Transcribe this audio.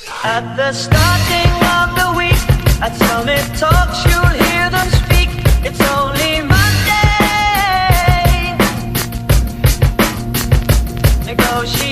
At the starting of the week, at Summit Talks, you'll hear them speak. It's only Monday. Negotiate.